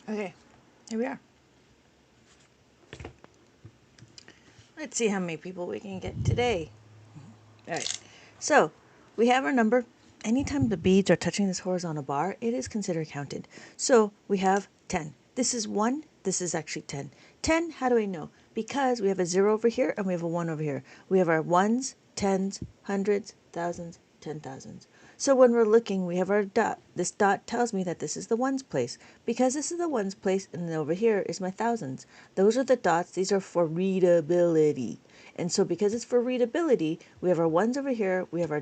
Okay, here we are. Let's see how many people we can get today. All right, so we have our number. Anytime the beads are touching this horizontal bar, it is considered counted. So we have 10. This is 1. This is actually 10. 10, how do I know? Because we have a 0 over here and we have a 1 over here. We have our ones, tens, hundreds, thousands, 10,000s. So when we're looking, we have our dot. This dot tells me that this is the ones place. Because this is the ones place, and then over here is my thousands. Those are the dots. These are for readability. And so because it's for readability, we have our ones over here, we have our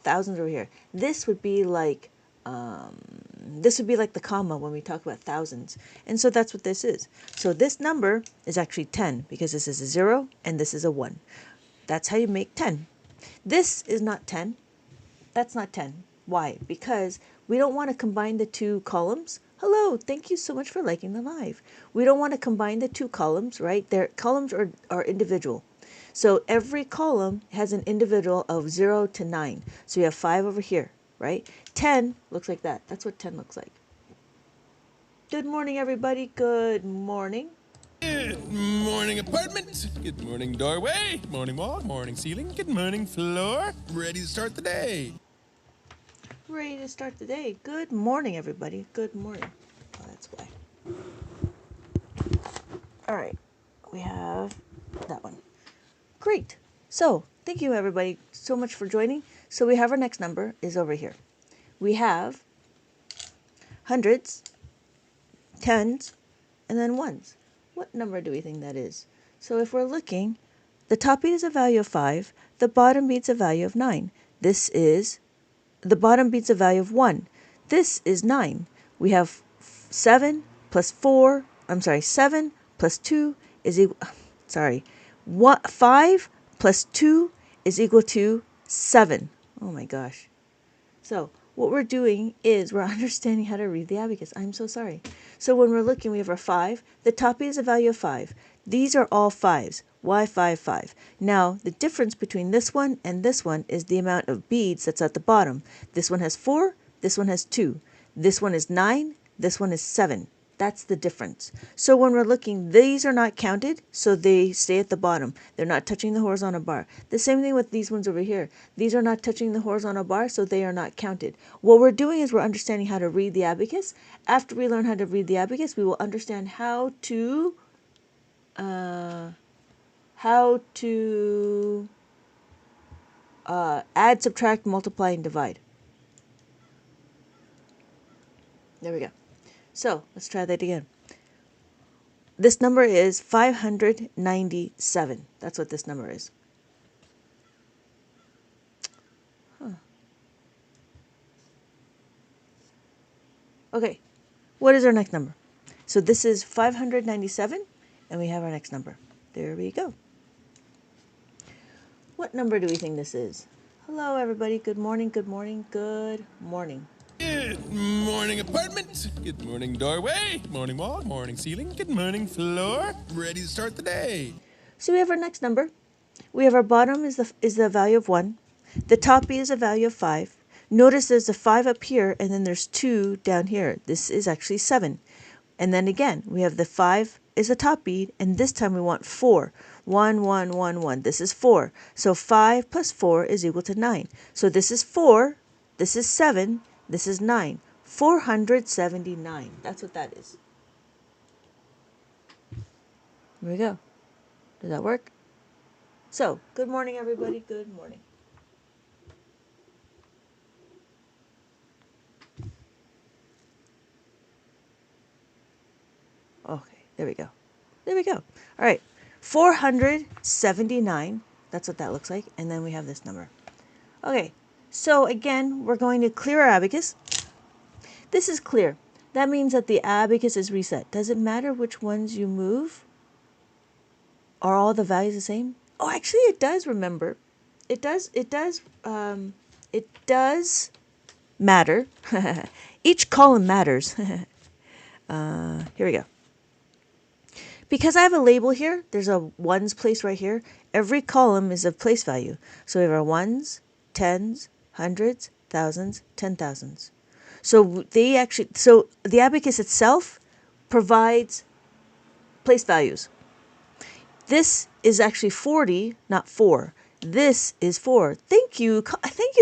thousands over here. This would be like the comma when we talk about thousands. And so that's what this is. So this number is actually 10 because this is a 0 and this is a 1. That's how you make 10. This is not 10. That's not 10. Why? Because we don't want to combine the two columns. Hello, thank you so much for liking the live. We don't want to combine the two columns, right? Their columns are individual. So every column has an individual of 0 to 9. So you have 5 over here, right? 10 looks like that. That's what 10 looks like. Good morning, everybody. Good morning. Good morning, apartment. Good morning, doorway. Good morning, wall. Good morning, ceiling. Good morning, floor. Ready to start the day. Ready to start the day. Good morning, everybody. Good morning. Oh, that's why. All right. We have that one. Great. So thank you, everybody, so much for joining. So we have our next number is over here. We have hundreds, tens, and then ones. What number do we think that is? So if we're looking, the top beat is a value of 5. The bottom beat's a value of 9. The bottom beat's a value of 1. This is 9. We have 7 plus 4. 7 plus 2 is equal. 5 plus 2 is equal to 7. Oh my gosh. So what we're doing is we're understanding how to read the abacus. I'm so sorry. So when we're looking, we have our 5. The top beat is a value of 5. These are all 5s. Why 5, 5? Now, the difference between this one and this one is the amount of beads that's at the bottom. This one has 4. This one has 2. This one is 9. This one is 7. That's the difference. So when we're looking, these are not counted, so they stay at the bottom. They're not touching the horizontal bar. The same thing with these ones over here. These are not touching the horizontal bar, so they are not counted. What we're doing is we're understanding how to read the abacus. After we learn how to read the abacus, we will understand how to add, subtract, multiply, and divide. There we go. So let's try that again. This number is 597. That's what this number is. Okay, what is our next number? So this is 597, and we have our next number. There we go. What number do we think this is? Hello, everybody. Good morning, good morning, good morning. Good morning, apartment. Good morning, doorway. Good morning, wall. Good morning, ceiling. Good morning, floor. Ready to start the day. So we have our next number. We have our bottom is the value of 1. The top B is a value of 5. Notice there's a 5 up here, and then there's 2 down here. This is actually 7. And then again, we have the 5 is the top bead, and this time we want 4. 1, 1, 1, 1. This is 4. So 5 plus 4 is equal to 9. So this is 4, this is 7, this is 9. 479. That's what that is. Here we go. Does that work? So, good morning, everybody. Good morning. Okay, there we go. There we go. All right, 479. That's what that looks like. And then we have this number. Okay, so again, we're going to clear our abacus. This is clear. That means that the abacus is reset. Does it matter which ones you move? Are all the values the same? Oh, actually, it does, remember. It does matter. Each column matters. Here we go. Because I have a label here, there's a ones place right here. Every column is a place value. So we have our ones, tens, hundreds, thousands, 10,000s. So the abacus itself provides place values. This is actually 40, not 4. This is 4. Thank you,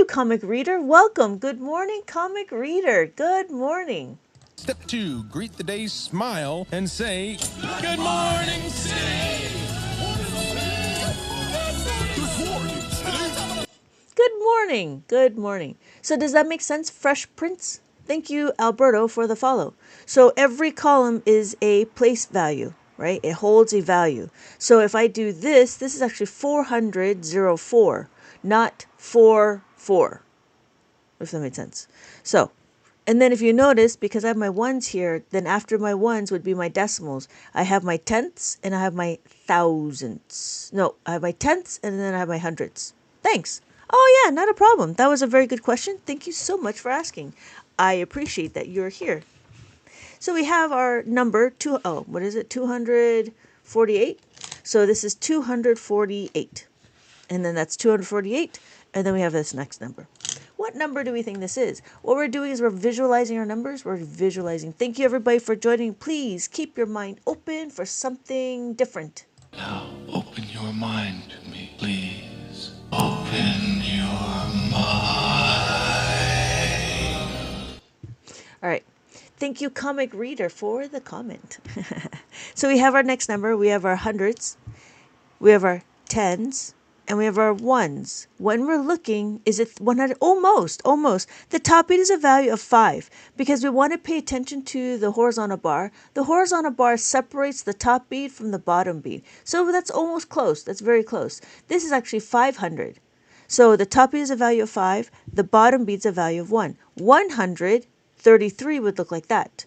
comic reader. Welcome. Good morning, comic reader. Good morning. Step 2, greet the day, smile, and say, Good morning, city! Good morning, city! Good morning. Good morning. So does that make sense, Fresh Prince? Thank you, Alberto, for the follow. So every column is a place value, right? It holds a value. So if I do this, this is actually 404, not 44, if that made sense. So, and then if you notice, because I have my ones here, then after my ones would be my decimals. I have my tenths and I have my thousandths. No, I have my tenths and then I have my hundredths. Thanks. Oh yeah, not a problem. That was a very good question. Thank you so much for asking. I appreciate that you're here. So we have our number, what is it, 248? So this is 248. And then that's 248. And then we have this next number. What number do we think this is? What we're doing is we're visualizing our numbers. We're visualizing. Thank you, everybody, for joining. Please keep your mind open for something different. Now, open your mind to me, please. Open your mind. All right. Thank you, comic reader, for the comment. So we have our next number. We have our hundreds. We have our tens. And we have our ones. When we're looking, is it 100? Almost. The top beat is a value of 5 because we want to pay attention to the horizontal bar. The horizontal bar separates the top beat from the bottom beat. So that's almost close. That's very close. This is actually 500. So the top beat is a value of 5. The bottom beat is a value of 1. 133 would look like that.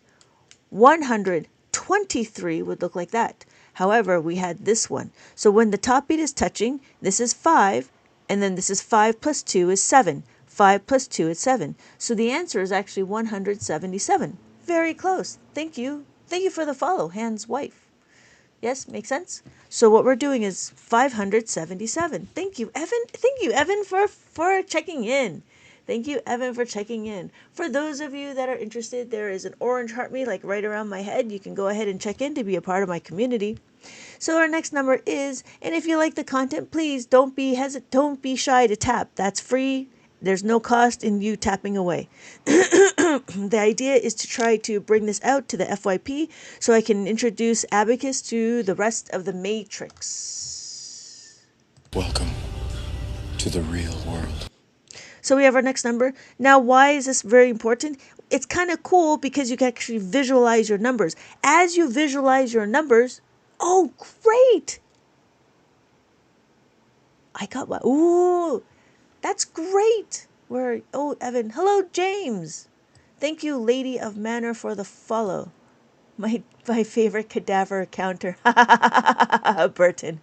123 would look like that. However, we had this one. So when the top beat is touching, this is 5, and then this is 5 plus 2 is 7. 5 plus 2 is 7. So the answer is actually 177. Very close. Thank you. Thank you for the follow, Hans' wife. Yes, makes sense? So what we're doing is 577. Thank you, Evan. Thank you, Evan, for checking in. Thank you, Evan, for checking in. For those of you that are interested, there is an orange heart me like right around my head. You can go ahead and check in to be a part of my community. So our next number is, and if you like the content, please don't be shy to tap. That's free. There's no cost in you tapping away. The idea is to try to bring this out to the FYP so I can introduce Abacus to the rest of the matrix. Welcome to the real world. So we have our next number. Now, why is this very important? It's kind of cool because you can actually visualize your numbers. As you visualize your numbers, oh, great. I got one. Ooh, that's great. Evan. Hello, James. Thank you, Lady of Manor, for the follow. My favorite cadaver counter. Burton.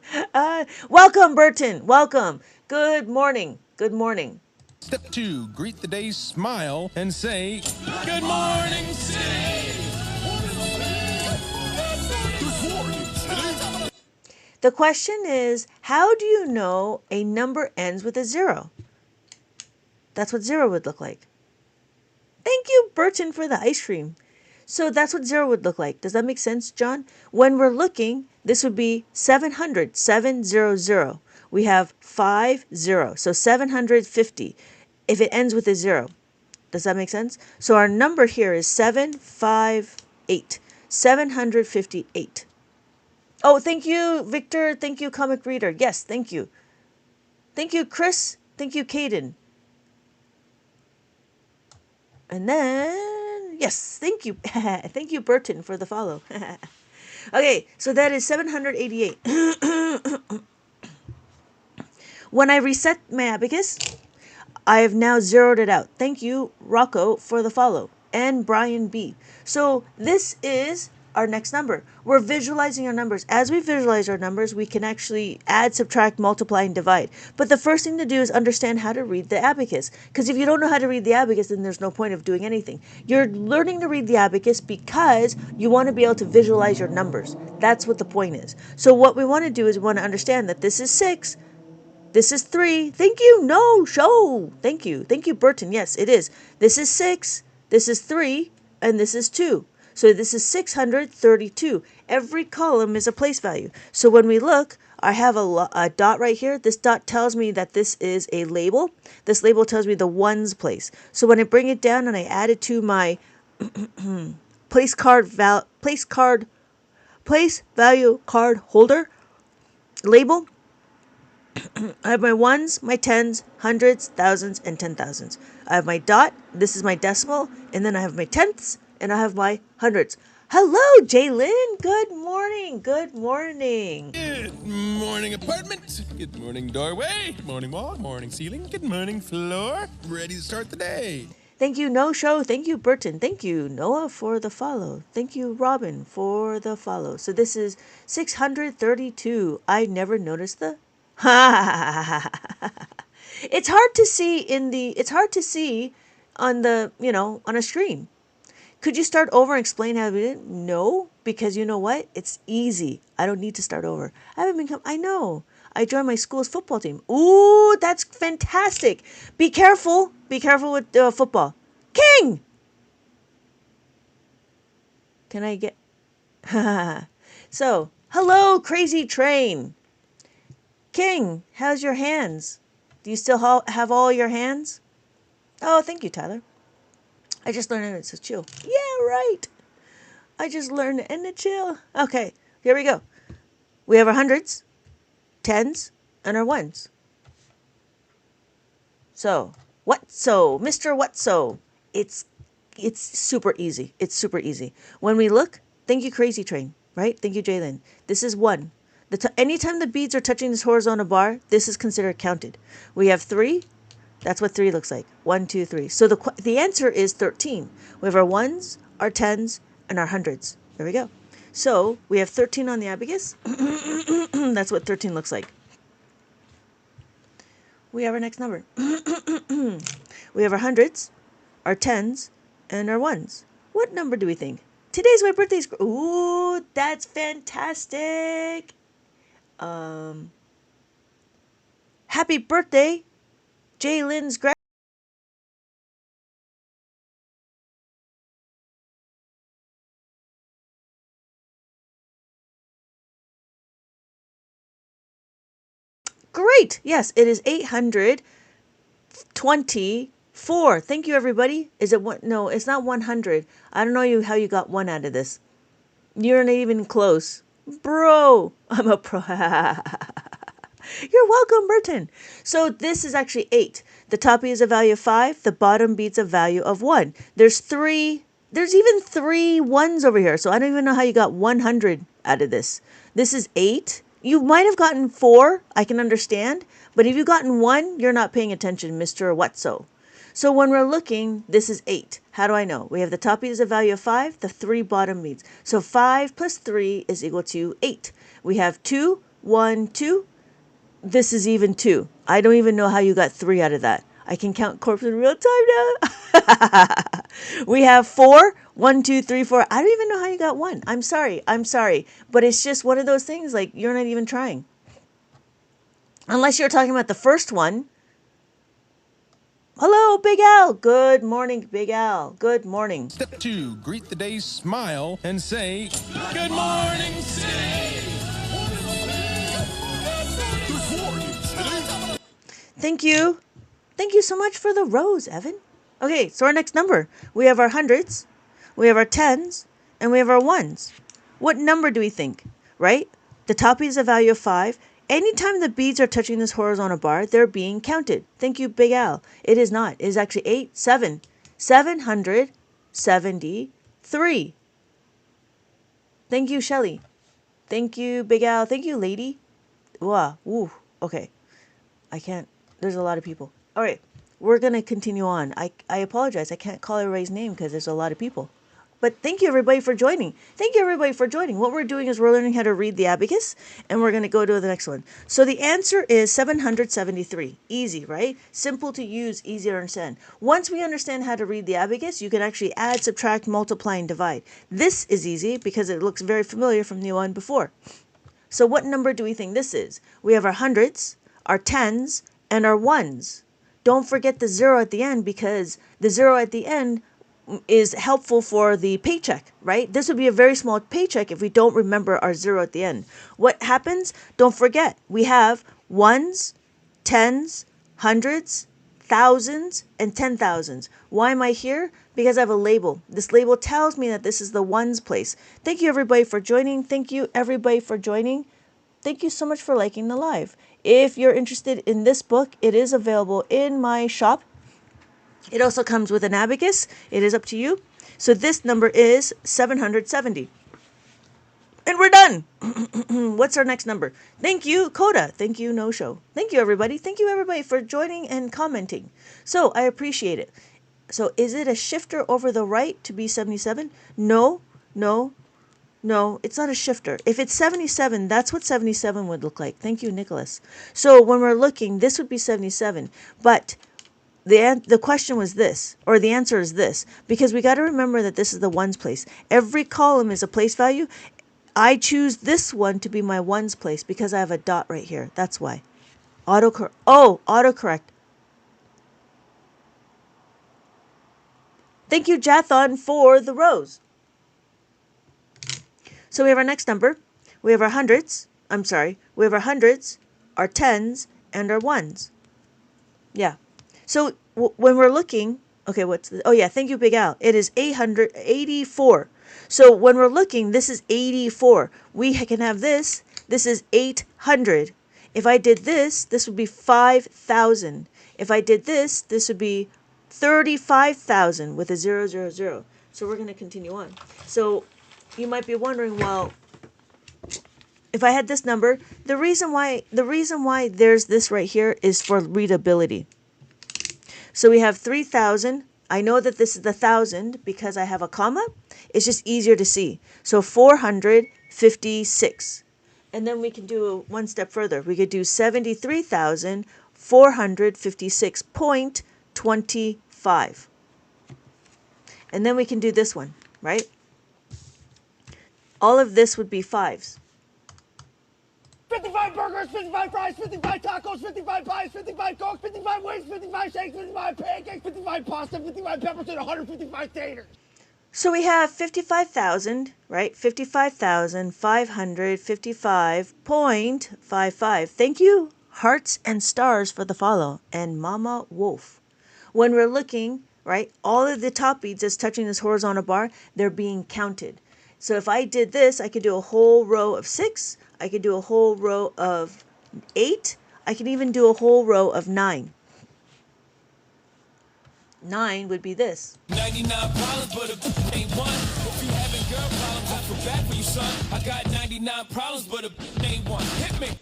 Welcome, Burton. Welcome. Good morning. Good morning. Step 2, greet the day, smile, and say, Good morning, city! Good morning, city! The question is, how do you know a number ends with a 0? That's what 0 would look like. Thank you, Burton, for the ice cream. So that's what 0 would look like. Does that make sense, John? When we're looking, this would be 700, 700. We have 50, so 750. If it ends with a 0. Does that make sense? So our number here is 758. 758. Oh, thank you, Victor. Thank you, comic reader. Yes, thank you. Thank you, Chris. Thank you, Caden. And then, yes, thank you. Thank you, Burton, for the follow. Okay, so that is 788. When I reset my abacus, I have now zeroed it out. Thank you, Rocco, for the follow, and Brian B. So this is our next number. We're visualizing our numbers. As we visualize our numbers, we can actually add, subtract, multiply, and divide. But the first thing to do is understand how to read the abacus. Because if you don't know how to read the abacus, then there's no point of doing anything. You're learning to read the abacus because you want to be able to visualize your numbers. That's what the point is. So what we want to do is we want to understand that this is 6, this is 3. Thank you. No, show. Thank you. Thank you, Burton. Yes, it is. This is 6, this is 3, and this is 2. So this is 632. Every column is a place value. So when we look, I have a dot right here. This dot tells me that this is a label. This label tells me the ones place. So when I bring it down and I add it to my place value card holder label, I have my ones, my tens, hundreds, thousands, and 10,000s. I have my dot, this is my decimal, and then I have my tenths, and I have my hundreds. Hello, Jaylin. Good morning. Good morning. Good morning, apartment. Good morning, doorway. Good morning, wall. Morning, ceiling. Good morning, floor. Ready to start the day. Thank you, No Show. Thank you, Burton. Thank you, Noah, for the follow. Thank you, Robin, for the follow. So this is 632. I never noticed the it's hard to see on the, on a screen. Could you start over and explain how to do it? No, because you know what? It's easy. I don't need to start over. I know. I joined my school's football team. Ooh, that's fantastic. Be careful. Be careful with football. King! Can I get... So, hello, crazy train. King, how's your hands? Do you still have all your hands? Oh, thank you, Tyler. I just learned it. It says chill. Yeah, right. I just learned it and it chill. Okay, here we go. We have our hundreds, tens, and our ones. So, Mr. Whatso? It's super easy. It's super easy. When we look, thank you, Crazy Train, right? Thank you, Jalen. This is 1. Anytime the beads are touching this horizontal bar, this is considered counted. We have 3. That's what 3 looks like. 1, 2, 3. So the answer is 13. We have our ones, our tens, and our hundreds. There we go. So we have 13 on the abacus. That's what 13 looks like. We have our next number. We have our hundreds, our tens, and our ones. What number do we think? Today's my birthday. Ooh, that's fantastic. Happy birthday, Jaylin's Great. Yes, it is 824. Thank you, everybody. Is it one? No, it's not 100. I don't know how you got 1 out of this. You're not even close. Bro, I'm a pro. You're welcome, Burton. So this is actually 8. The top beat is a value of 5. The bottom beat's a value of 1. There's even 3 ones over here. So I don't even know how you got 100 out of this. This is 8. You might have gotten 4. I can understand. But if you've gotten 1, you're not paying attention, Mr. Whatso. So when we're looking, this is 8. How do I know? We have the top beat is a value of 5, the 3 bottom beats. So 5 plus 3 is equal to 8. We have 2, 1, 2. This is even 2. I don't even know how you got 3 out of that. I can count corpses in real time now. We have 4, 1, 2, 3, 4. I don't even know how you got 1. I'm sorry. But it's just one of those things, like, you're not even trying. Unless you're talking about the first one. Hello, Big Al. Good morning, Big Al. Good morning. Step 2, greet the day, smile, and say, Good morning, city! Thank you. Thank you so much for the rose, Evan. Okay, so our next number. We have our hundreds, we have our tens, and we have our ones. What number do we think, right? The top beat is a value of 5. Anytime the beads are touching this horizontal bar, they're being counted. Thank you, Big Al. It is not. It is actually 773. Thank you, Shelly. Thank you, Big Al. Thank you, lady. Wow. Ooh. Okay. I can't. There's a lot of people. All right. We're going to continue on. I apologize. I can't call everybody's name because there's a lot of people. But thank you, everybody, for joining. Thank you, everybody, for joining. What we're doing is we're learning how to read the abacus, and we're going to go to the next one. So the answer is 773. Easy, right? Simple to use, easy to understand. Once we understand how to read the abacus, you can actually add, subtract, multiply, and divide. This is easy because it looks very familiar from the one before. So what number do we think this is? We have our hundreds, our tens, and our ones. Don't forget the 0 at the end because the 0 at the end is helpful for the paycheck, right? This would be a very small paycheck if we don't remember our zero at the end. What happens? Don't forget, we have ones, tens, hundreds, thousands, and 10,000s. Why am I here? Because I have a label. This label tells me that this is the ones place. Thank you everybody for joining. Thank you everybody for joining. Thank you so much for liking the live. If you're interested in this book, it is available in my shop. It also comes with an abacus. It is up to you. So this number is 770. And we're done. What's our next number? Thank you, Coda. Thank you, No Show. Thank you, everybody. Thank you, everybody, for joining and commenting. So I appreciate it. So is it a shifter over the right to be 77? No, no, no, it's not a shifter. If it's 77, that's what 77 would look like. Thank you, Nicholas. So when we're looking, this would be 77. But the question was this, or the answer is this, because we got to remember that this is the ones place. Every column is a place value. I choose this one to be my ones place because I have a dot right here. That's why. Autocorrect. Thank you, Jathon, for the rows. So we have our next number. We have our hundreds. We have our hundreds, our tens, and our ones. Yeah. So when we're looking, okay, thank you, Big Al. It is 884. So when we're looking, this is 84. We can have this. This is 800. If I did this, this would be 5,000. If I did this, this would be 35,000 with a 000. So we're going to continue on. So you might be wondering, well, if I had this number, the reason why there's this right here is for readability. So we have 3,000. I know that this is the 1,000 because I have a comma. It's just easier to see. So 456. And then we can do one step further. We could do 73,456.25. And then we can do this one, right? All of this would be fives. 55 burgers, 55 fries, 55 tacos, 55 pies, 55 cokes, 55 wings, 55 shakes, 55 pancakes, 55 pasta, 55 peppers, and 155 taters. So we have 55,000, right? 55,555.55. Thank you, hearts and stars, for the follow. And Mama Wolf. When we're looking, right, all of the top beads that's touching this horizontal bar, they're being counted. So if I did this, I could do a whole row of 6. I could do a whole row of 8. I can even do a whole row of 9. 9 would be this. 99 problems, but a ain't one. If you having girl problems, I feel bad for you, son. I got 99 problems, but a ain't one. Hit me.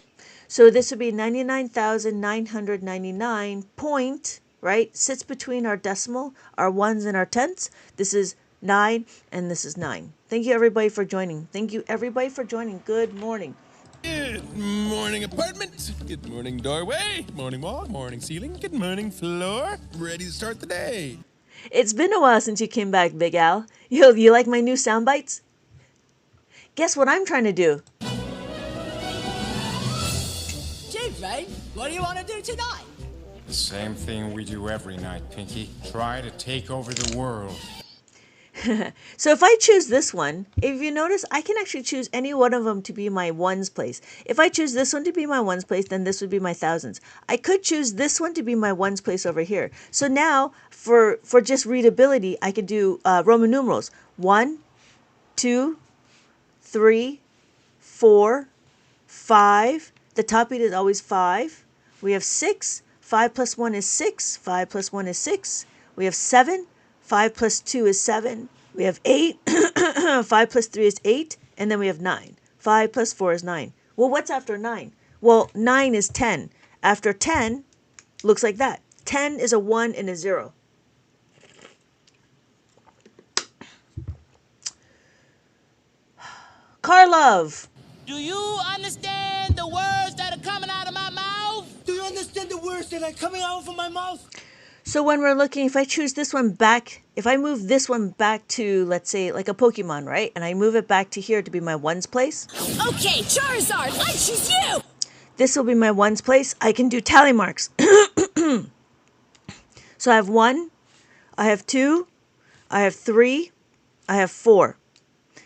So this would be 99,999 point, right? Sits between our decimal, our ones and our tenths. This is 9 and this is 9. Thank you everybody for joining. Thank you everybody for joining. Good morning. Good morning, apartment. Good morning, doorway. Morning wall. Morning ceiling. Good morning, floor. Ready to start the day. It's been a while since you came back, Big Al. You like my new sound bites? Guess what I'm trying to do? Jay, what do you want to do tonight? The same thing we do every night, Pinky. Try to take over the world. So if I choose this one, if you notice, I can actually choose any one of them to be my ones place. If I choose this one to be my ones place, then this would be my thousands. I could choose this one to be my ones place over here. So now, for just readability, I could do Roman numerals. 1, 2, 3, 4, 5. The top beat is always 5. We have 6. 5 plus 1 is 6. 5 plus 1 is 6. We have 7. 5 plus 2 is 7. We have 8. 5 plus 3 is 8. And then we have 9. 5 plus 4 is 9. Well, what's after 9? Well, 9 is 10. After 10, looks like that. 10 is a 1 and a 0. Karlov. Do you understand the words that are coming out of my mouth? Do you understand the words that are coming out of my mouth? So when we're looking, if I choose this one back, if I move this one back to, let's say, like a Pokemon, right? And I move it back to here to be my ones place. Okay, Charizard, I choose you! This will be my ones place. I can do tally marks. So I have 1, I have 2, I have 3, I have 4.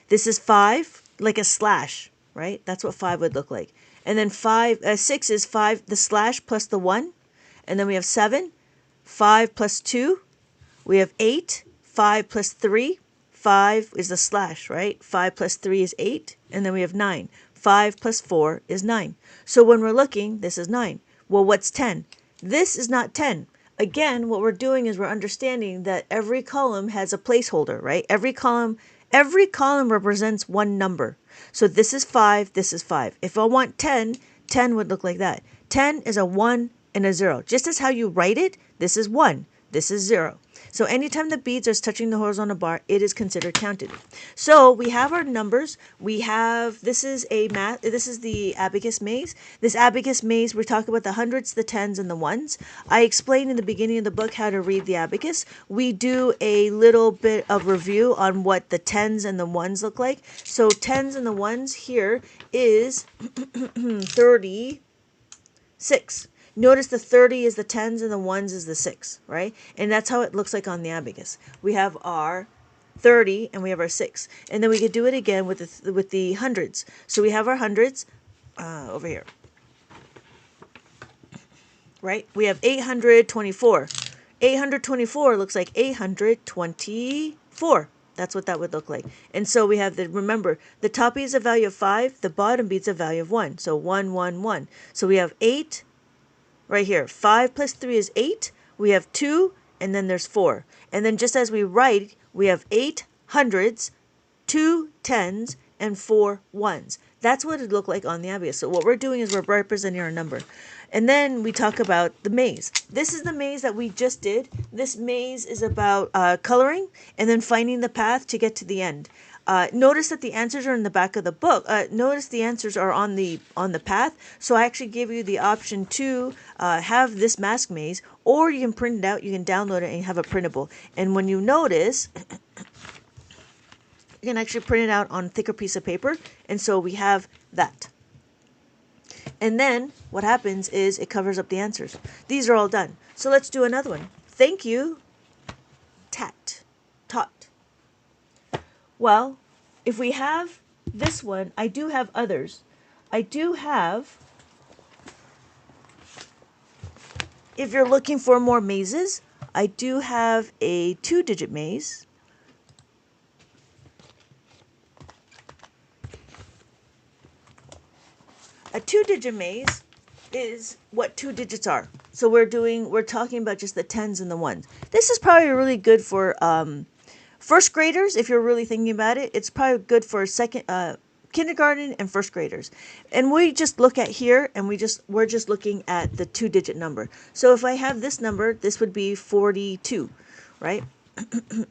This is 5, like a slash, right? That's what 5 would look like. And then 6 is 5, the slash plus the 1. And then we have 7, 5 plus 2. We have 8, 5 plus 3. 5 is the slash, right? 5 plus 3 is 8. And then we have 9. 5 plus 4 is 9. So when we're looking, this is 9. Well, what's 10? This is not 10. Again, what we're doing is we're understanding that every column has a placeholder, right? Every column represents one number. So this is 5, this is 5. If I want 10, 10 would look like that. 10 is a 1 and a 0. Just as how you write it, this is 1, this is 0. So anytime the beads are touching the horizontal bar, it is considered counted. So we have our numbers. We have, this is the abacus maze. This abacus maze, we're talking about the hundreds, the tens, and the ones. I explained in the beginning of the book how to read the abacus. We do a little bit of review on what the tens and the ones look like. So tens and the ones here is 36. Notice the 30 is the tens and the ones is the 6, right? And that's how it looks like on the abacus. We have our 30 and we have our 6. And then we could do it again with the hundreds. So we have our hundreds over here, right? We have 824. 824 looks like 824. That's what that would look like. And so we have remember, the top beats a value of 5, the bottom beats a value of 1. So 1, 1, 1. So we have 8. Right here, 5 plus 3 is 8. We have 2, and then there's 4. And then just as we write, we have 8 hundreds, 2 tens, and 4 ones. That's what it looked like on the abacus. So what we're doing is we're representing our number. And then we talk about the maze. This is the maze that we just did. This maze is about coloring and then finding the path to get to the end. Notice that the answers are in the back of the book. Notice the answers are on the path. So I actually give you the option to have this mask maze, or you can print it out. You can download it and have a printable. And when you notice, you can actually print it out on a thicker piece of paper. And so we have that. And then what happens is it covers up the answers. These are all done. So let's do another one. Thank you. Taught. Well, if we have this one, I do have others. I do have, if you're looking for more mazes, I do have a 2-digit maze. A 2-digit maze is what 2 digits are. So we're talking about just the tens and the ones. This is probably really good for first graders. If you're really thinking about it, it's probably good for kindergarten and first graders. And we just look at here, and we're just looking at the 2-digit number. So if I have this number, this would be 42, right?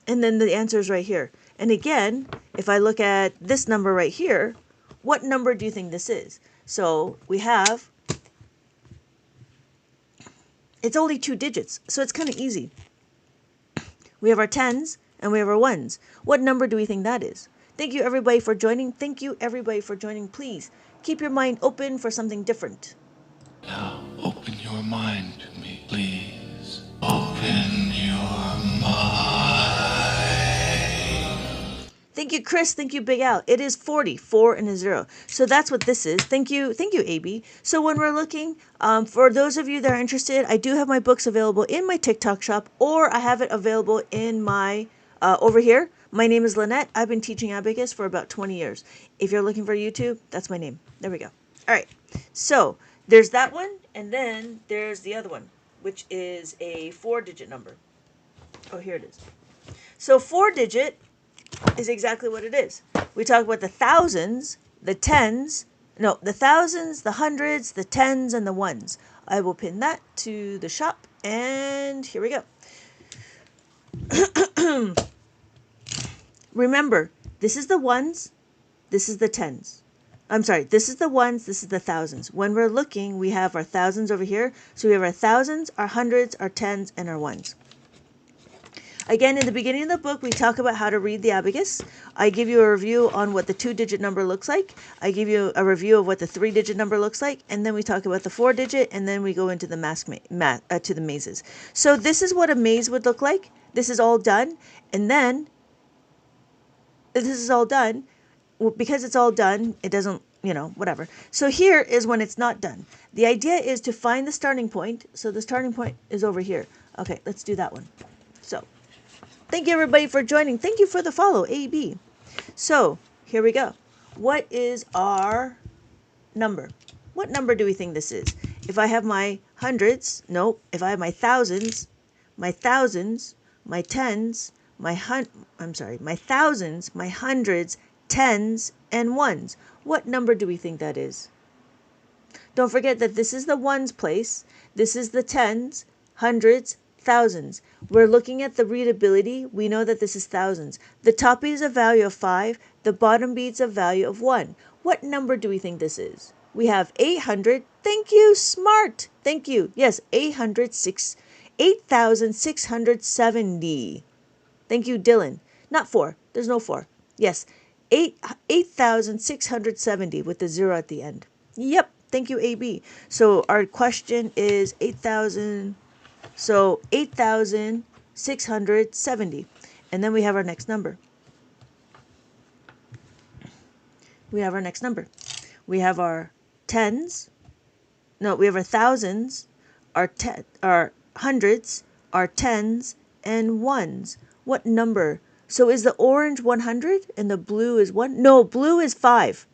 And then the answer is right here. And again, if I look at this number right here, what number do you think this is? So we have, it's only 2 digits, so it's kind of easy. We have our tens and we have our ones. What number do we think that is? Thank you everybody for joining. Thank you everybody for joining. Please keep your mind open for something different. Now open your mind to me, please. Open your mind. Thank you, Chris. Thank you, Big Al. It is 40, 4 and a 0. So that's what this is. Thank you, AB. So when we're looking, for those of you that are interested, I do have my books available in my TikTok shop, or I have it available in my, over here. My name is Lynette. I've been teaching Abacus for about 20 years. If you're looking for YouTube, that's my name. There we go. All right. So there's that one, and then there's the other one, which is a 4-digit number. Oh, here it is. So 4-digit is exactly what it is. We talk about the thousands, the thousands, the hundreds, the tens, and the ones. I will pin that to the shop, and here we go. Remember, this is the ones, this is the tens. I'm sorry, this is the ones, this is the thousands. When we're looking, we have our thousands over here. So we have our thousands, our hundreds, our tens, and our ones. Again, in the beginning of the book, we talk about how to read the abacus. I give you a review on what the 2-digit number looks like. I give you a review of what the 3-digit number looks like, and then we talk about the 4-digit, and then we go into the to the mazes. So this is what a maze would look like. This is all done, and then this is all done. Well, because it's all done, it doesn't, whatever. So here is when it's not done. The idea is to find the starting point. So the starting point is over here. Okay, let's do that one. So thank you everybody for joining. Thank you for the follow, AB. So here we go. What is our number? What number do we think this is? If I have my hundreds, nope. If I have my thousands, my tens, my thousands, my hundreds, tens, and ones. What number do we think that is? Don't forget that this is the ones place. This is the tens, hundreds, thousands. We're looking at the readability. We know that this is thousands. The top beat is a value of 5. The bottom beat's a value of 1. What number do we think this is? We have 800. Thank you, smart. Thank you. Yes, 8,670. Thank you, Dylan. Not 4. There's no 4. Yes, 8,670 with the 0 at the end. Yep. Thank you, AB. So our question is 8,000. So 8,670. And then we have our next number. We have our tens. No, we have our thousands, our hundreds, our tens, and ones. What number? So is the orange 100 and the blue is 1? No, blue is 5.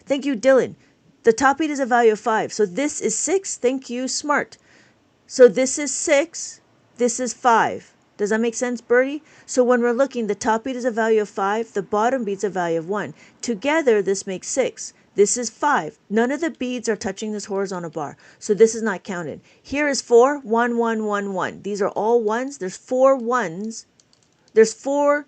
Thank you, Dylan. The top beat is a value of 5. So this is 6. Thank you, smart. So this is 6. This is 5. Does that make sense, Birdie? So when we're looking, the top beat is a value of 5. The bottom beat's a value of 1. Together, this makes 6. This is 5. None of the beads are touching this horizontal bar. So this is not counted. Here is 4. 1, 1, 1, 1. These are all ones. There's 4 ones. There's 4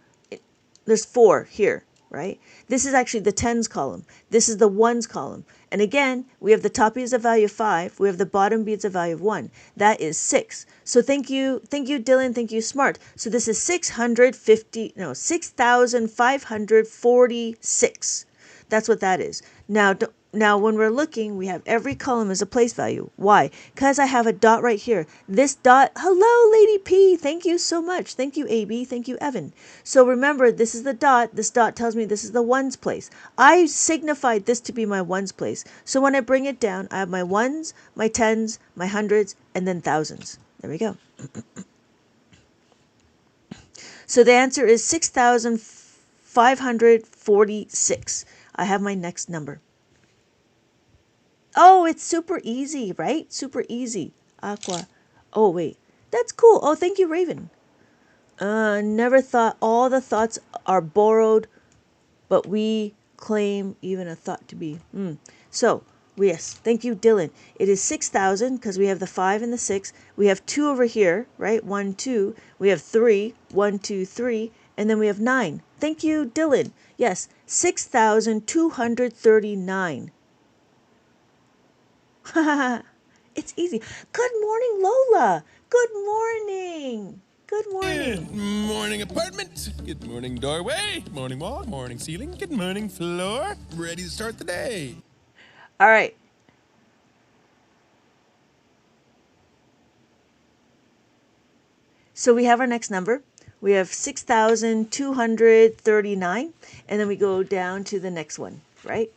here, right? This is actually the tens column. This is the ones column. And again, we have the top beat as a value of 5. We have the bottom beat as a value of 1. That is 6. So thank you, Dylan. Thank you, smart. So this is 6,546. That's what that is. Now, when we're looking, we have every column as a place value. Why? Because I have a dot right here. This dot, hello, Lady P. Thank you so much. Thank you, AB. Thank you, Evan. So remember, this is the dot. This dot tells me this is the ones place. I signified this to be my ones place. So when I bring it down, I have my ones, my tens, my hundreds, and then thousands. There we go. So the answer is 6,546. I have my next number. Oh, it's super easy, right? Super easy. Aqua. Oh, wait. That's cool. Oh, thank you, Raven. Never thought all the thoughts are borrowed, but we claim even a thought to be. So, yes, thank you, Dylan. It is 6,000 because we have the 5 and the 6. We have 2 over here, right? 1, 2. We have 3. 1, 2, 3. And then we have 9. Thank you, Dylan. Yes, 6,239. It's easy. Good morning, Lola. Good morning. Good morning. Good morning, apartment. Good morning, doorway. Morning wall. Morning ceiling. Good morning, floor. Ready to start the day. All right. So we have our next number. We have 6,239. And then we go down to the next one, right?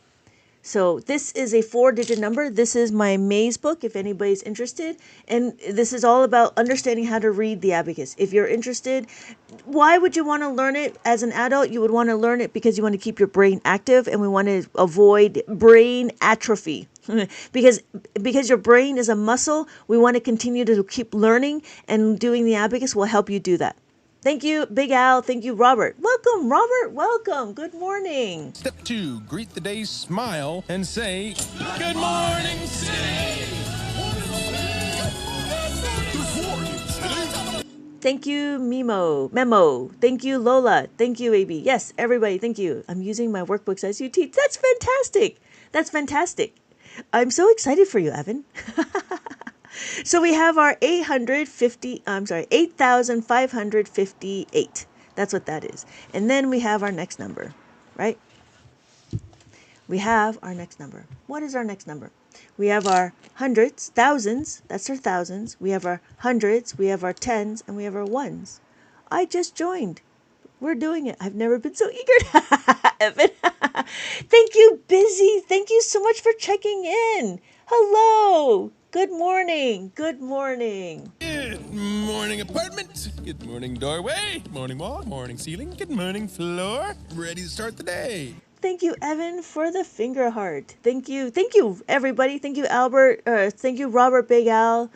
So this is a 4-digit number. This is my maze book, if anybody's interested. And this is all about understanding how to read the abacus. If you're interested, why would you want to learn it as an adult? You would want to learn it because you want to keep your brain active, and we want to avoid brain atrophy. because your brain is a muscle, we want to continue to keep learning, and doing the abacus will help you do that. Thank you, Big Al. Thank you, Robert. Welcome, Robert. Welcome. Good morning. Step 2, greet the day, smile, and say, Good morning, city. Thank you, Memo. Thank you, Lola. Thank you, AB. Yes, everybody, thank you. I'm using my workbooks as you teach. That's fantastic. I'm so excited for you, Evan. So we have our 8,558. That's what that is. And then we have our next number, right? We have our next number. What is our next number? We have our hundreds, thousands, that's our thousands. We have our hundreds, we have our tens, and we have our ones. I just joined. We're doing it. I've never been so eager. Evan. Thank you, Busy. Thank you so much for checking in. Hello. Good morning. Good morning. Good morning, apartment. Good morning, doorway. Morning wall, morning ceiling. Good morning, floor. Ready to start the day. Thank you, Evan, for the finger heart. Thank you. Thank you, everybody. Thank you, Albert. Thank you, Robert Big Al.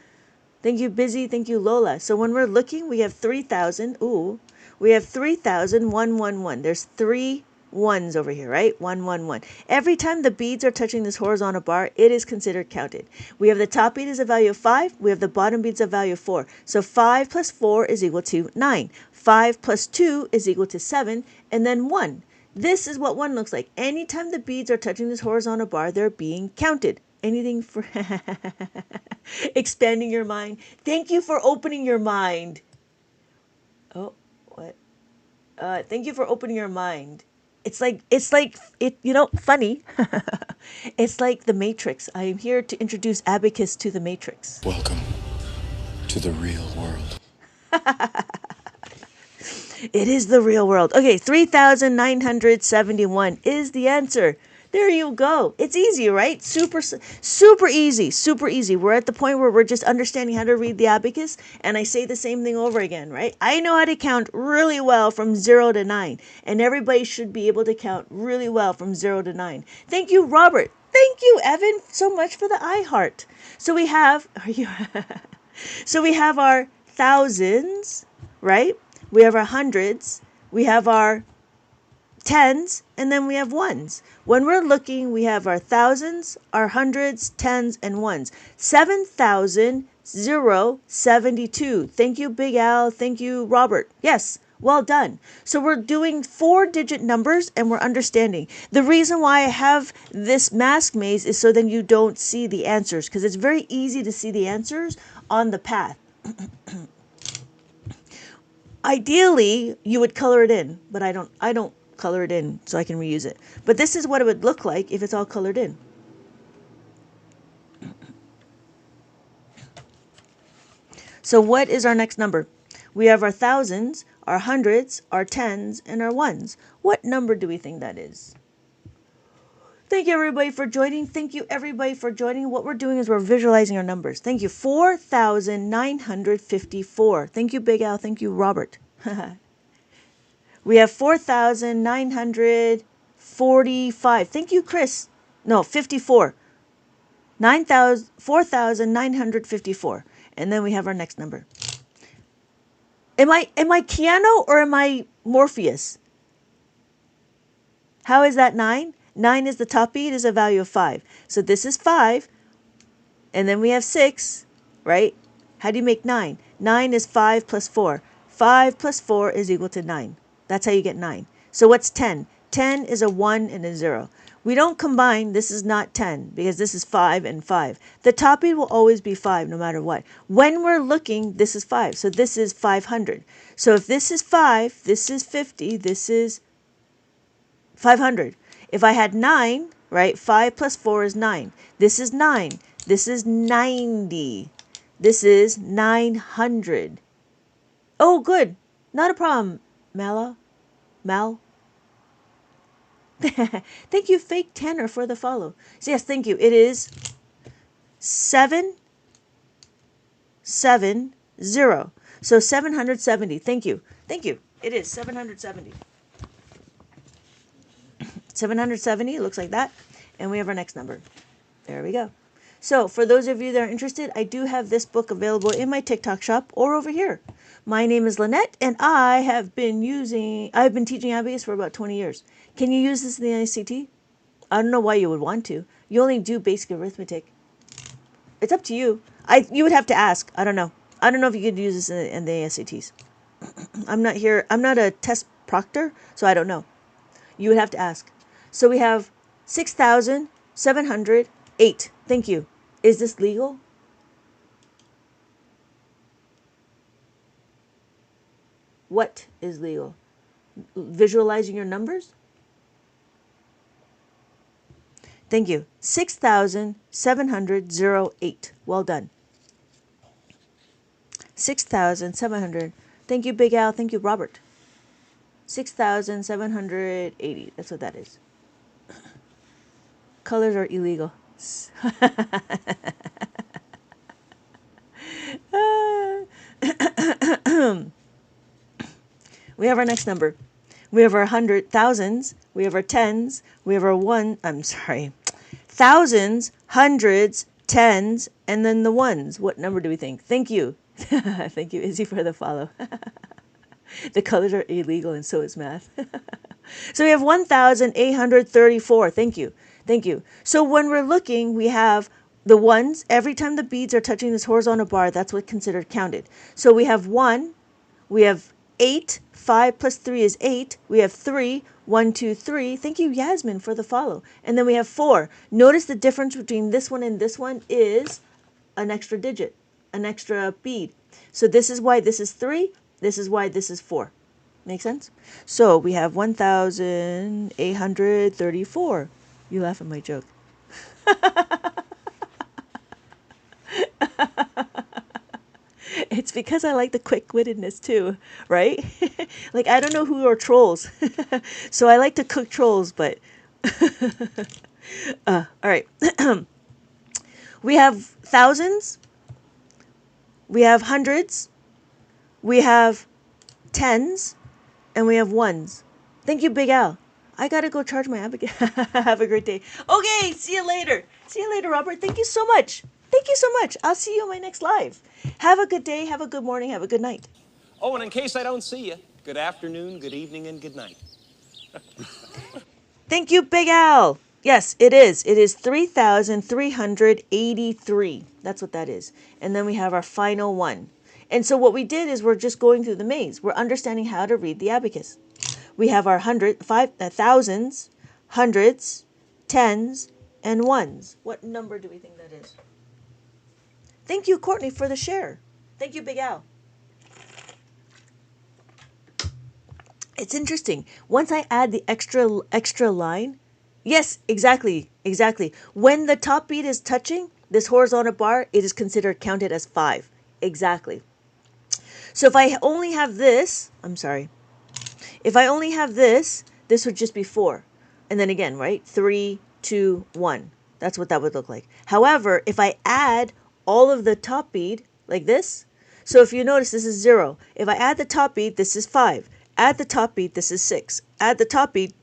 Thank you, Busy. Thank you, Lola. So when we're looking, we have 3,000. Ooh. We have 3,111. There's 3 ones over here, right? 111. Every time the beads are touching this horizontal bar, it is considered counted. We have the top bead is a value of 5. We have the bottom beads a value of 4. So 5 plus 4 is equal to 9. 5 plus 2 is equal to 7. And then 1. This is what 1 looks like. Anytime the beads are touching this horizontal bar, they're being counted. Anything for expanding your mind. Thank you for opening your mind. Oh, what? Thank you for opening your mind. It's like it, funny. It's like the Matrix. I am here to introduce Abacus to the Matrix. Welcome to the real world. It is the real world. Okay, 3,971 is the answer. There you go. It's easy, right? Super easy. Super easy. We're at the point where we're just understanding how to read the abacus, and I say the same thing over again, right? I know how to count really well from 0 to 9, and everybody should be able to count really well from 0 to 9. Thank you, Robert. Thank you, Evan, so much for the I heart. So we have, so we have our thousands, right? We have our hundreds. We have our tens, and then we have ones. When we're looking, we have our thousands, our hundreds, tens, and ones. 7,072. Thank you, Big Al. Thank you, Robert. Yes, well done. So we're doing 4-digit numbers, and we're understanding. The reason why I have this mask maze is so then you don't see the answers, because it's very easy to see the answers on the path. Ideally, you would color it in, but I don't color it in so I can reuse it. But this is what it would look like if it's all colored in. So what is our next number? We have our thousands, our hundreds, our tens, and our ones. What number do we think that is? Thank you, everybody, for joining. Thank you, everybody, for joining. What we're doing is we're visualizing our numbers. Thank you. 4,954. Thank you, Big Al. Thank you, Robert. We have 4,945. Thank you, Chris. No, 54. 4,954. And then we have our next number. Am I Keanu or am I Morpheus? How is that 9? 9 is the top beat, is a value of 5. So this is 5. And then we have 6, right? How do you make 9? 9 is 5 plus 4. 5 plus 4 is equal to 9. That's how you get 9. So what's 10? 10 is a 1 and a 0. We don't combine. This is not 10 because this is 5 and 5. The top beat will always be 5 no matter what. When we're looking, this is 5. So this is 500. So if this is 5, this is 50, this is 500. If I had 9, right, 5 plus 4 is 9. This is 9. This is 90. This is 900. Oh, good. Not a problem, Mal. Thank you, Fake Tanner, for the follow. So yes, thank you. It is 770. So 770. Thank you. Thank you. It is 770. 770, it looks like that. And we have our next number. There we go. So for those of you that are interested, I do have this book available in my TikTok shop or over here. My name is Lynette, and I've been teaching Abacus for about 20 years. Can you use this in the ICT? I don't know why you would want to. You only do basic arithmetic. It's up to you. You would have to ask. I don't know. I don't know if you could use this in the ASATs. I'm not a test proctor, so I don't know. You would have to ask. So we have 6,708. Thank you. Is this legal? What is legal? Visualizing your numbers? Thank you. 6,708. Well done. 6,700. Thank you, Big Al. Thank you, Robert. 6,780. That's what that is. Colors are illegal. We have our next number. We have our thousands. We have our tens. We have our thousands, hundreds, tens, and then the ones. What number do we think? Thank you. Thank you, Izzy, for the follow. The colors are illegal and so is math. So we have 1,834. Thank you. Thank you. So when we're looking, we have the ones. Every time the beads are touching this horizontal bar, that's what's considered counted. So we have 1, we have 8, 5 plus 3 is 8. We have 3, 1, 2, 3. Thank you, Yasmin, for the follow. And then we have 4. Notice the difference between this one and this one is an extra digit, an extra bead. So this is why this is 3. This is why this is 4. Make sense? So we have 1,834. You laugh at my joke. It's because I like the quick-wittedness too, right? Like, I don't know who are trolls. So I like to cook trolls, but... all right. We have thousands. We have hundreds. We have tens. And we have ones. Thank you, Big Al. I gotta go charge my Abacus. Have a great day. Okay, see you later. See you later, Robert. Thank you so much. Thank you so much. I'll see you on my next live. Have a good day. Have a good morning. Have a good night. Oh, and in case I don't see you, good afternoon, good evening, and good night. Thank you, Big Al. Yes, it is. It is 3,383. That's what that is. And then we have our final one. And so what we did is we're just going through the maze. We're understanding how to read the abacus. We have our thousands, hundreds, tens, and ones. What number do we think that is? Thank you, Courtney, for the share. Thank you, Big Al. It's interesting. Once I add the extra line, yes, exactly. When the top bead is touching this horizontal bar, it is considered counted as 5. Exactly. So if I only have this, if I only have this would just be 4. And then again, right? 3, 2, 1. That's what that would look like. However, if I add all of the top bead like this, so if you notice, this is 0. If I add the top bead, this is 5. Add the top bead, this is 6. Add the top bead,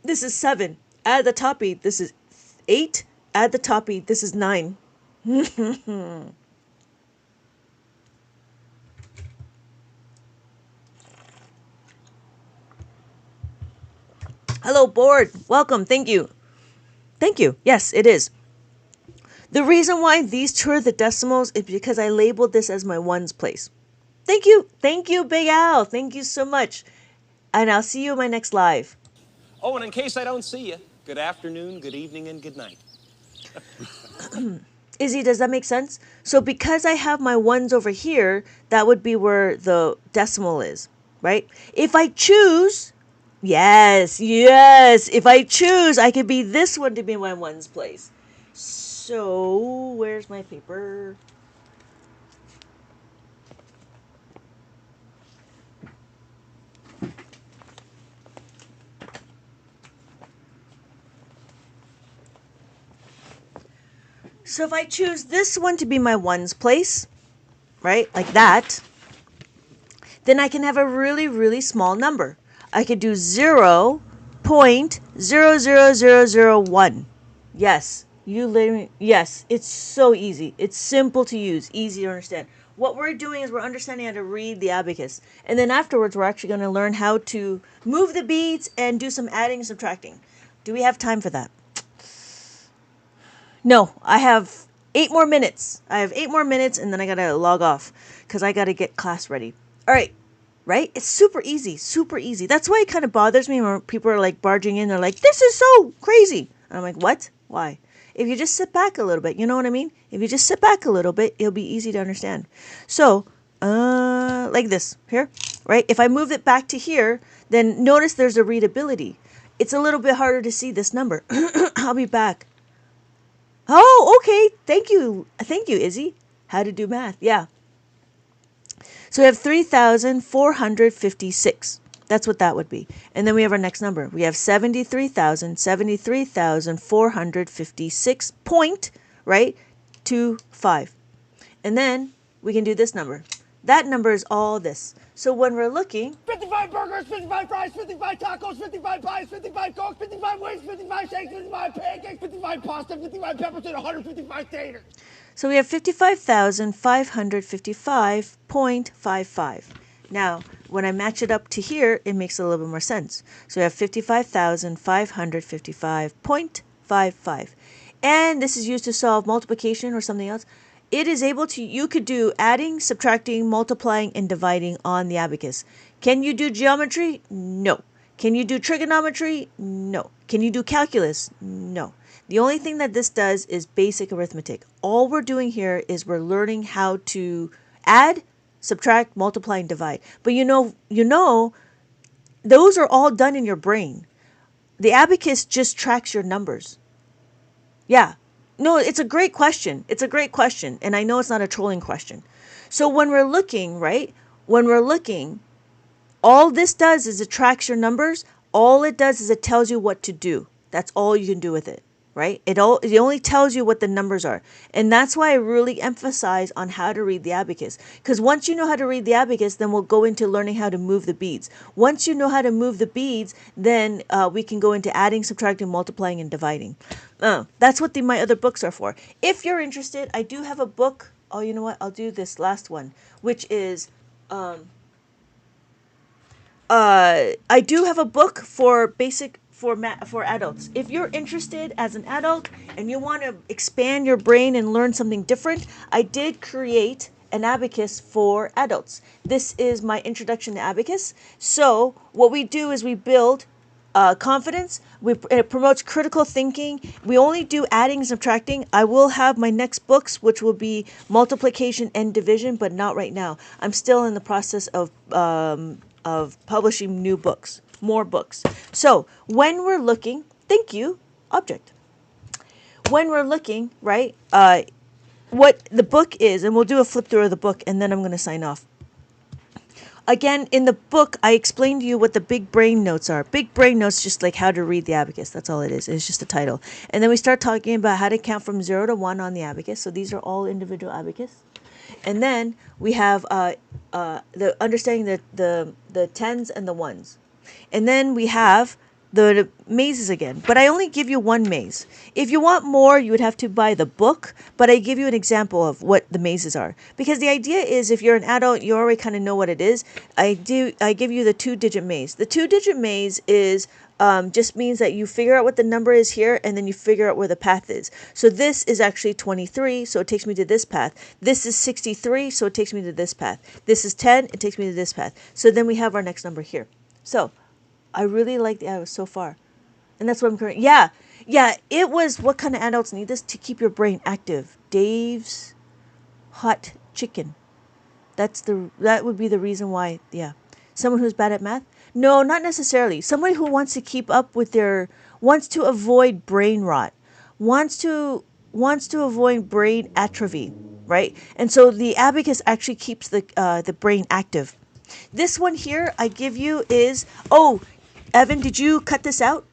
this is 7. Add the top bead, this is 8. Add the top bead, this is 9. Hello, board. Welcome. Thank you. Thank you. Yes, it is. The reason why these two are the decimals is because I labeled this as my ones place. Thank you. Thank you, Big Al. Thank you so much. And I'll see you in my next live. Oh, and in case I don't see you, good afternoon, good evening, and good night. Izzy, does that make sense? So because I have my ones over here, that would be where the decimal is, right? If I choose... Yes. If I choose, I could be this one to be my ones place. So, where's my paper? So if I choose this one to be my ones place, right, like that, then I can have a really, really small number. I could do 0.00001. Yes, yes, it's so easy. It's simple to use, easy to understand. What we're doing is we're understanding how to read the abacus. And then afterwards, we're actually going to learn how to move the beads and do some adding and subtracting. Do we have time for that? No, I have 8 more minutes. And then I got to log off because I got to get class ready. All right. Right? It's super easy. That's why it kind of bothers me when people are like barging in. They're like, this is so crazy. And I'm like, what? Why? If you just sit back a little bit, you know what I mean? If you just sit back a little bit, it'll be easy to understand. So, like this here, right? If I move it back to here, then notice there's a readability. It's a little bit harder to see this number. I'll be back. Oh, okay. Thank you. Thank you, Izzy. How to do math. Yeah. So we have 3,456. That's what that would be. And then we have our next number. We have 73,456 point, right? 25. And then we can do this number. That number is all this. So when we're looking, 55 burgers, 55 fries, 55 tacos, 55 pies, 55 cokes, 55 wings, 55 shakes, 55 pancakes, 55 pasta, 55 peppers, and 155 taters. so we have 55,555.55. Now, when I match it up to here, it makes a little bit more sense. So we have 55,555.55. And this is used to solve multiplication or something else. It is able to, you could do adding, subtracting, multiplying, and dividing on the abacus. Can you do geometry? No. Can you do trigonometry? No. Can you do calculus? No. The only thing that this does is basic arithmetic. All we're doing here is we're learning how to add, subtract, multiply, and divide. But you know, those are all done in your brain. The abacus just tracks your numbers. Yeah. No, it's a great question. It's a great question. And I know it's not a trolling question. So when we're looking, right? When we're looking, all this does is it tracks your numbers. All it does is it tells you what to do. That's all you can do with it, right? It only tells you what the numbers are. And that's why I really emphasize on how to read the abacus. Because once you know how to read the abacus, then we'll go into learning how to move the beads. Once you know how to move the beads, then we can go into adding, subtracting, multiplying, and dividing. That's what my other books are for. If you're interested, I do have a book. Oh, you know what? I'll do this last one, which is I do have a book for basic for adults. If you're interested as an adult and you want to expand your brain and learn something different, I did create an abacus for adults. This is my introduction to abacus. So what we do is we build confidence. It promotes critical thinking. We only do adding and subtracting. I will have my next books, which will be multiplication and division, but not right now. I'm still in the process of publishing new books, more books. So when we're looking, thank you, object. When we're looking, right, what the book is, and we'll do a flip through of the book, and then I'm going to sign off. Again, in the book, I explained to you what the big brain notes are. Big brain notes, just like how to read the abacus. That's all it is. It's just a title. And then we start talking about how to count from 0 to 1 on the abacus. So these are all individual abacus. And then we have the understanding the tens and the ones. And then we have the mazes again. But I only give you one maze. If you want more, you would have to buy the book. But I give you an example of what the mazes are. Because the idea is if you're an adult, you already kind of know what it is. I give you the 2-digit maze. The 2-digit maze is just means that you figure out what the number is here and then you figure out where the path is. So this is actually 23, so it takes me to this path. This is 63, so it takes me to this path. This is 10, it takes me to this path. So then we have our next number here. So I really like the adults so far. And that's what I'm currently, yeah, it was what kind of adults need this to keep your brain active. Dave's hot chicken. That would be the reason why, yeah. Someone who's bad at math? No, not necessarily. Somebody who wants to keep up with wants to avoid brain rot, wants to avoid brain atrophy, right? And so the abacus actually keeps the brain active. This one here I give you is, oh, Evan, did you cut this out?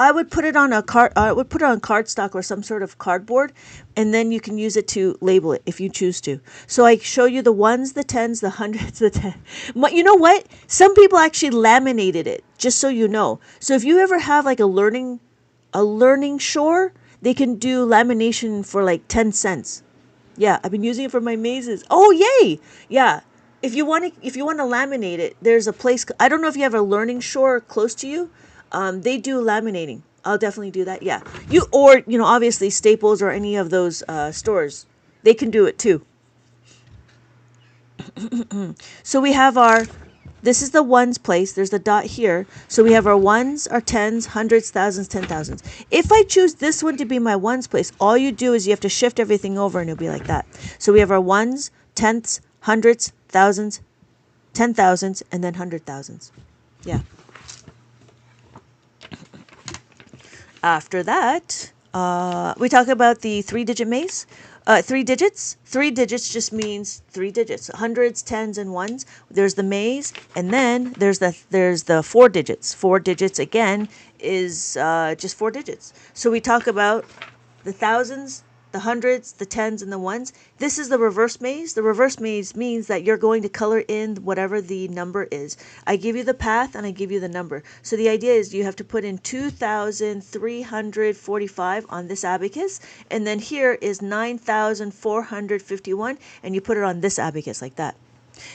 I would put it on cardstock or some sort of cardboard, and then you can use it to label it if you choose to. So I show you the ones, the tens, the hundreds, the ten. You know what? Some people actually laminated it, just so you know. So if you ever have like a learning shore, they can do lamination for like 10 cents. Yeah, I've been using it for my mazes. Oh, yay! Yeah. If you want to laminate it, there's a place. I don't know if you have a learning shore close to you. They do laminating. I'll definitely do that. Yeah. Obviously Staples or any of those stores, they can do it too. So we have this is the ones place. There's the dot here. So we have our ones, our tens, hundreds, thousands, 10,000s. If I choose this one to be my ones place, all you do is you have to shift everything over and it'll be like that. So we have our ones, tenths, hundreds, thousands, 10,000s, and then 100,000s. Yeah. After that, we talk about the 3-digit maze. 3 digits. 3 digits just means 3 digits. Hundreds, tens, and ones. There's the maze, and then there's the 4 digits. 4 digits again is just 4 digits. So we talk about the thousands, the hundreds, the tens, and the ones. This is the reverse maze. The reverse maze means that you're going to color in whatever the number is. I give you the path and I give you the number. So the idea is you have to put in 2,345 on this abacus, and then here is 9,451, and you put it on this abacus like that.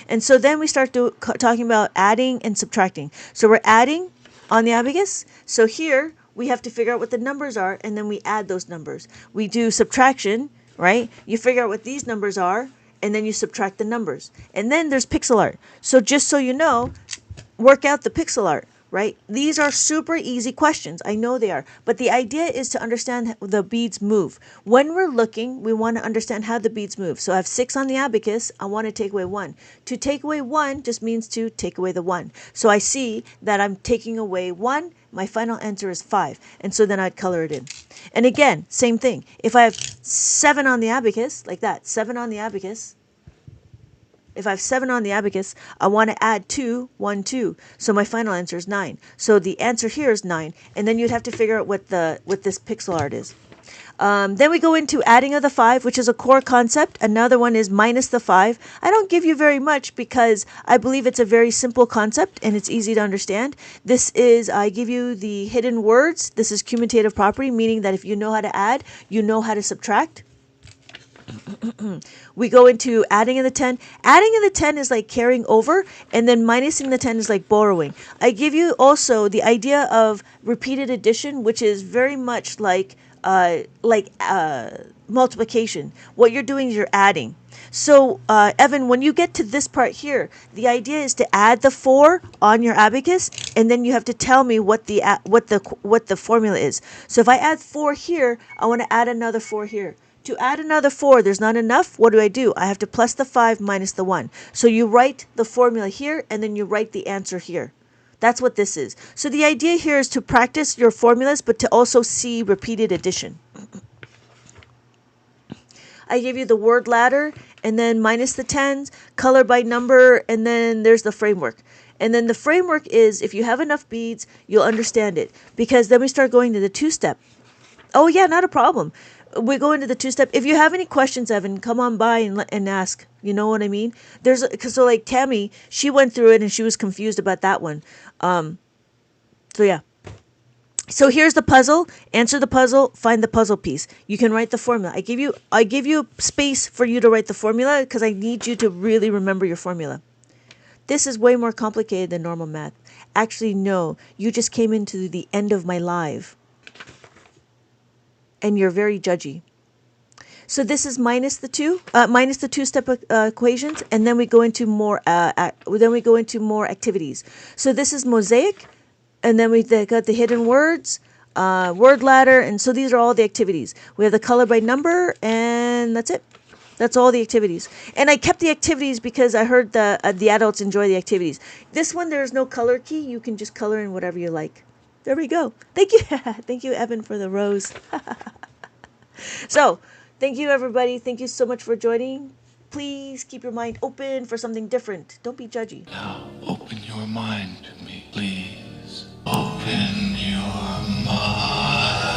And so then we start talking about adding and subtracting. So we're adding on the abacus. So here we have to figure out what the numbers are, and then we add those numbers. We do subtraction, right? You figure out what these numbers are, and then you subtract the numbers. And then there's pixel art. So just so you know, work out the pixel art, right? These are super easy questions. I know they are. But the idea is to understand how the beads move. When we're looking, we want to understand how the beads move. So I have 6 on the abacus. I want to take away 1. To take away 1 just means to take away the 1. So I see that I'm taking away 1. My final answer is 5. And so then I'd color it in. And again, same thing. If I have 7 on the abacus, like that, 7 on the abacus, if I have 7 on the abacus, I want to add 2, 1, 2. So my final answer is 9. So the answer here is 9. And then you'd have to figure out what this pixel art is. Then we go into adding of the 5, which is a core concept. Another one is minus the 5. I don't give you very much because I believe it's a very simple concept and it's easy to understand. This is, I give you the hidden words. This is commutative property, meaning that if you know how to add, you know how to subtract. We go into adding of the 10. Adding of the 10 is like carrying over, and then minusing the 10 is like borrowing. I give you also the idea of repeated addition, which is very much like multiplication. What you're doing is you're adding. So, Evan, when you get to this part here, the idea is to add the 4 on your abacus, and then you have to tell me what the formula is. So if I add 4 here, I want to add another 4 here. To add another 4, there's not enough. What do? I have to plus the 5 minus the 1. So you write the formula here, and then you write the answer here. That's what this is. So the idea here is to practice your formulas, but to also see repeated addition. I give you the word ladder, and then minus the 10s, color by number, and then there's the framework. And then the framework is, if you have enough beads, you'll understand it. Because then we start going to the 2-step. Oh yeah, not a problem. We go into the 2-step. If you have any questions, Evan, come on by and ask. You know what I mean? So like Tammy, she went through it and she was confused about that one. So yeah. So here's the puzzle. Answer the puzzle. Find the puzzle piece. You can write the formula. I give you space for you to write the formula because I need you to really remember your formula. This is way more complicated than normal math. Actually, no. You just came into the end of my live. And you're very judgy. So this is minus the 2-step equations, and then we go into more. Activities. So this is mosaic, and then we got the hidden words, word ladder, and so these are all the activities. We have the color by number, and that's it. That's all the activities. And I kept the activities because I heard the adults enjoy the activities. This one, there is no color key. You can just color in whatever you like. There we go. Thank you. Thank you, Evan, for the rose. So, thank you, everybody. Thank you so much for joining. Please keep your mind open for something different. Don't be judgy. Now, open your mind to me, please. Open your mind.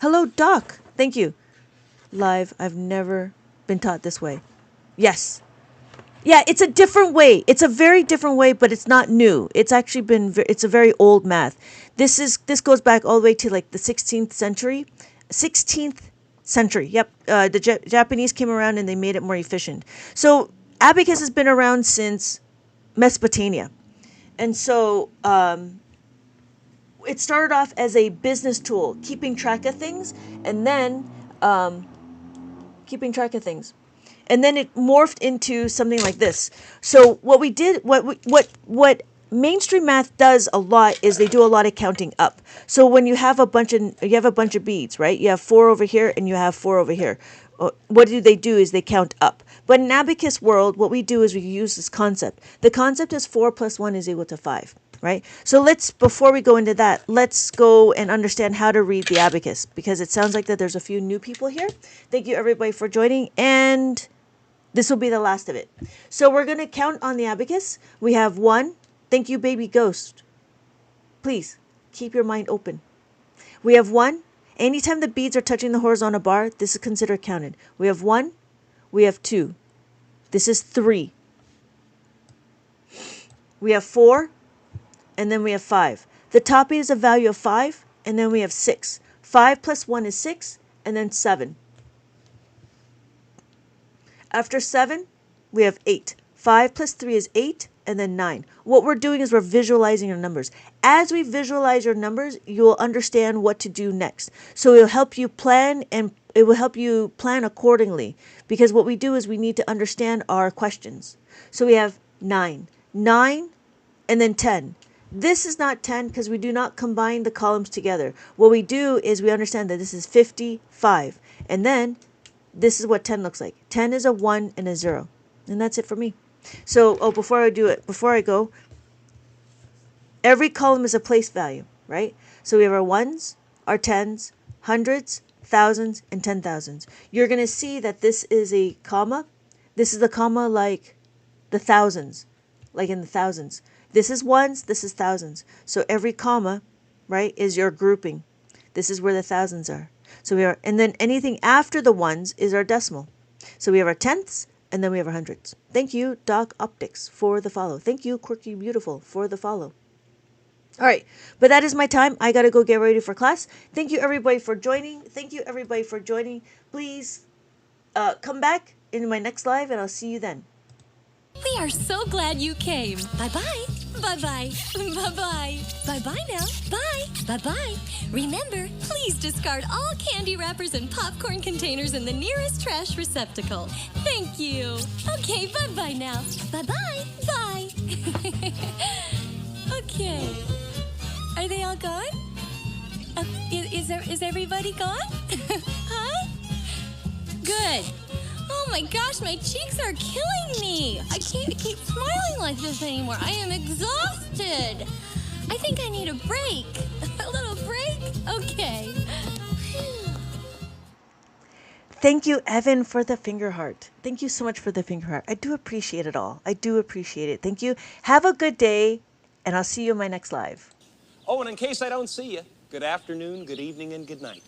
Hello, Doc. Thank you. Live. I've never been taught this way. Yes. Yeah, it's a different way. It's a very different way, but it's not new. It's actually it's a very old math. This goes back all the way to like the 16th century. 16th century. Yep. The Japanese came around and they made it more efficient. So abacus has been around since Mesopotamia. And so it started off as a business tool, keeping track of things, and then And then it morphed into something like this. So what we did, what mainstream math does a lot is they do a lot of counting up. So when you have a bunch of beads, right? You have 4 over here and you have 4 over here. what do they do is they count up. But in Abacus world, what we do is we use this concept. The concept is 4 plus 1 is equal to 5, right? So before we go into that, let's go and understand how to read the Abacus, because it sounds like that there's a few new people here. Thank you everybody for joining, and this will be the last of it. So we're going to count on the Abacus. We have 1. Thank you, baby ghost. Please keep your mind open. We have 1. Anytime the beads are touching the horizontal bar, this is considered counted. We have 1. We have 2. This is 3. We have 4. And then we have 5. The top beat is a value of 5. And then we have 6. 5 plus 1 is 6. And then 7. After 7, we have 8. 5 plus 3 is 8. And then 9. What we're doing is we're visualizing your numbers. As we visualize your numbers, you'll understand what to do next. So it'll help you plan, and it will help you plan accordingly. Because what we do is we need to understand our questions. So we have 9. 9 and then 10. This is not 10 because we do not combine the columns together. What we do is we understand that this is 55. And then this is what 10 looks like. 10 is a 1 and a 0. And that's it for me. So, before I go, every column is a place value, right? So we have our ones, our tens, hundreds, thousands, and 10,000s. You're going to see that this is a comma. This is the comma like the thousands, like in the thousands. This is ones, this is thousands. So every comma, right, is your grouping. This is where the thousands are. And then anything after the ones is our decimal. So we have our tenths, and then we have our hundreds. Thank you, Doc Optics, for the follow. Thank you, Quirky Beautiful, for the follow. All right, but that is my time. I got to go get ready for class. Thank you, everybody, for joining. Please come back in my next live, and I'll see you then. We are so glad you came. Bye-bye. Bye-bye. Bye-bye. Bye-bye now. Bye. Bye-bye. Remember, please discard all candy wrappers and popcorn containers in the nearest trash receptacle. Thank you. Okay, bye-bye now. Bye-bye. Bye. Okay. Are they all gone? Is everybody gone? Huh? Good. Oh my gosh, my cheeks are killing me. I can't keep smiling like this anymore. I am exhausted. I think I need a break. A little break? Okay. Thank you, Evan, for the finger heart. Thank you so much for the finger heart. I do appreciate it all. I do appreciate it. Thank you. Have a good day, and I'll see you in my next live. Oh, and in case I don't see you, good afternoon, good evening, and good night.